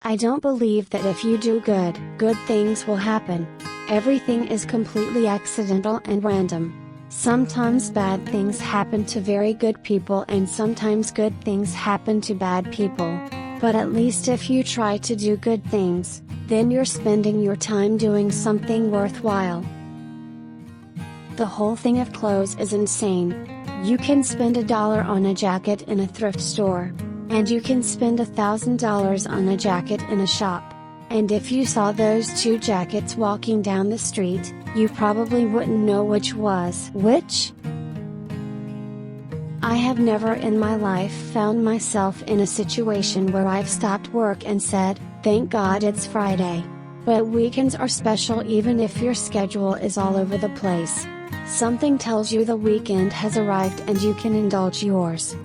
I don't believe that if you do good things will happen. Everything is completely accidental and random. Sometimes bad things happen to very good people and sometimes good things happen to bad people. But at least if you try to do good things, then you're spending your time doing something worthwhile. The whole thing of clothes is insane. You can spend $1 on a jacket in a thrift store. And you can spend $1,000 on a jacket in a shop. And if you saw those two jackets walking down the street, you probably wouldn't know which was which. I have never in my life found myself in a situation where I've stopped work and said, "Thank God it's Friday." But weekends are special even if your schedule is all over the place. Something tells you the weekend has arrived and you can indulge yours.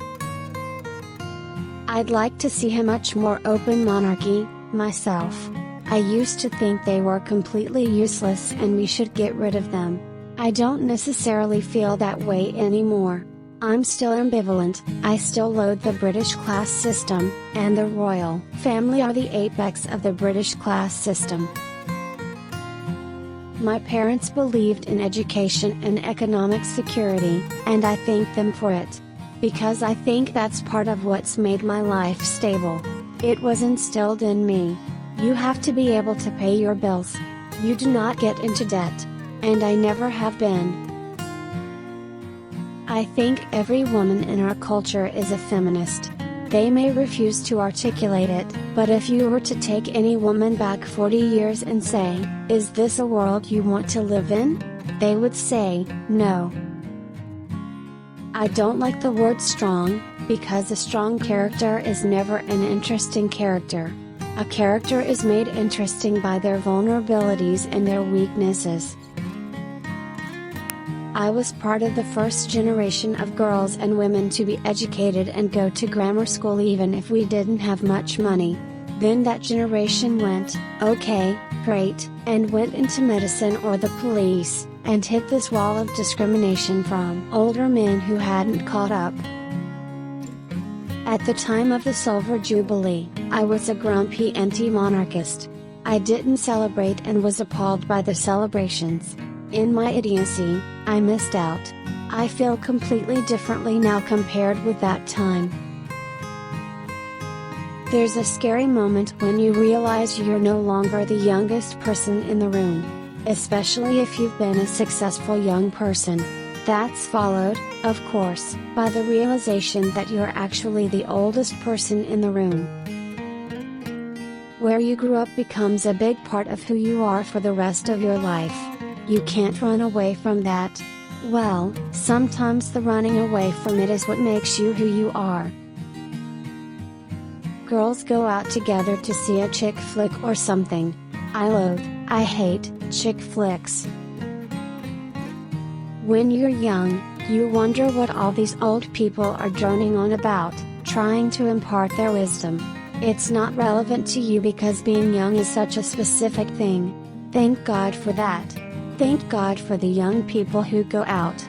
I'd like to see a much more open monarchy, myself. I used to think they were completely useless and we should get rid of them. I don't necessarily feel that way anymore. I'm still ambivalent. I still loathe the British class system, and the royal family are the apex of the British class system. My parents believed in education and economic security, and I thank them for it. Because I think that's part of what's made my life stable. It was instilled in me. You have to be able to pay your bills. You do not get into debt. And I never have been. I think every woman in our culture is a feminist. They may refuse to articulate it, but if you were to take any woman back 40 years and say, "Is this a world you want to live in?" they would say, "No." I don't like the word strong, because a strong character is never an interesting character. A character is made interesting by their vulnerabilities and their weaknesses. I was part of the first generation of girls and women to be educated and go to grammar school even if we didn't have much money. Then that generation went, "Okay, great," and went into medicine or the police, and hit this wall of discrimination from older men who hadn't caught up. At the time of the Silver Jubilee, I was a grumpy anti-monarchist. I didn't celebrate and was appalled by the celebrations. In my idiocy, I missed out. I feel completely differently now compared with that time. There's a scary moment when you realize you're no longer the youngest person in the room. Especially if you've been a successful young person. That's followed, of course, by the realization that you're actually the oldest person in the room. Where you grew up becomes a big part of who you are for the rest of your life. You can't run away from that. Well, sometimes the running away from it is what makes you who you are. Girls go out together to see a chick flick or something. I hate chick flicks. When you're young, you wonder what all these old people are droning on about, trying to impart their wisdom. It's not relevant to you because being young is such a specific thing. Thank God for that. Thank God for the young people who go out,